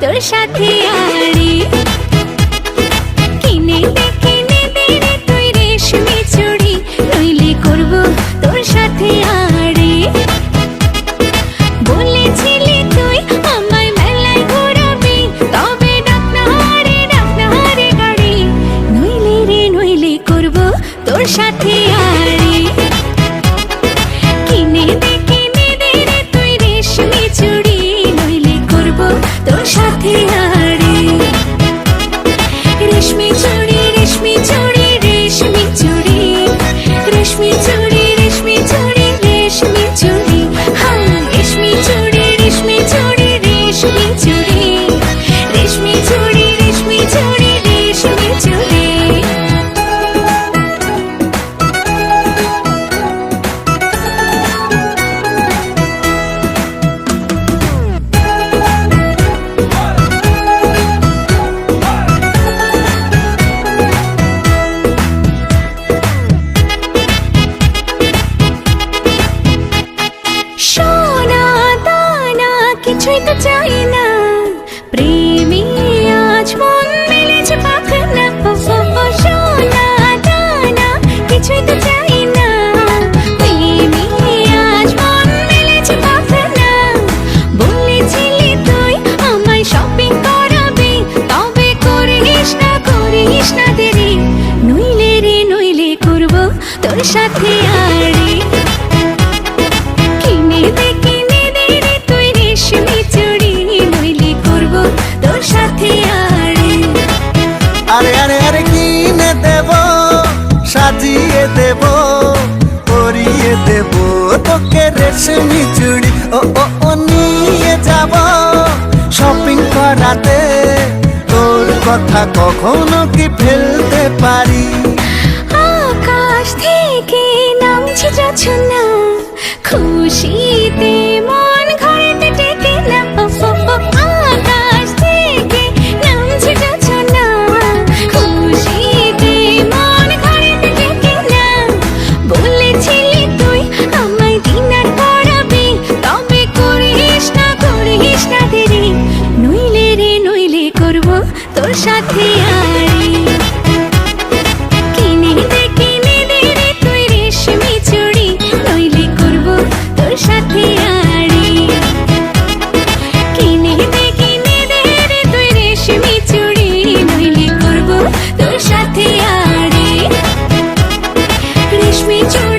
তোর সাথে আড়ি। কিনে দে রে তুই রেশমি চুড়ি, নইলে করব তোর সাথে আড়ি। বলেছিলি তুই আমায় মেলায় ঘোরাবি, তবে ডাক না রে গাড়ি, নইলে করব তোর সাথে আড়ি। কিনে দে রে তুই রেশমি চুড়ি, নইলে করব তোর সাথে আড়ি। রেশমি চুড়ি রেশমি চুড়ি রেশমি চুড়ি, রেশমি চুড়ি রেশমি চুড়ি রেশমি চুড়ি, হ্যাঁ রেশমি চুড়ি রেশমি চুড়ি রেশমি চুড়ি, রেশমি চুড়ি রেশমি চুড়ি রেশমি চুড়ি। সোনা দানা কিছুই তো চাই না, প্রেমী আজ মন মেলেছে পাখনা। সোনা দানা কিছুই তো চাই না, প্রেমী আজ মন মেলেছে পাখনা। বলেছিলি তুই আমায় শপিং করাবি, তবে করিস না দেরি, নইলে করব তোর সাথে আড়ি। কিনে দে রে তুই রেশমি চুড়ি, নইলে করব তোর সাথে আড়ি। আরে আরে আরে কিনে দেব, সাজিয়ে দেব, পরিয়ে দেব তোকে রেশমি চুড়ি। ও নিয়ে যাব শপিং করাতে, তোর কথা কখনো কি ফেলতে পারি? আকাশ থেকে নামছে জোছনা, খুশিতে মন ঘরেতে টেকে না। আকাশ থেকে নামছে জোছনা, খুশিতে মন ঘরেতে টেকে না। বলেছিলি তুই আমায় ডিনার করাবি, তবে করিস না দেরি, নইলে করব তোর সাথে আড়ি। কিনে দে রে তুই রেশমি চুড়ি, নইলে করব তোর সাথে আড়ি। কিনে দে রে তুই রেশমি চুড়ি, নইলে করব তোর সাথে আড়ি। রেশমি চুড়ি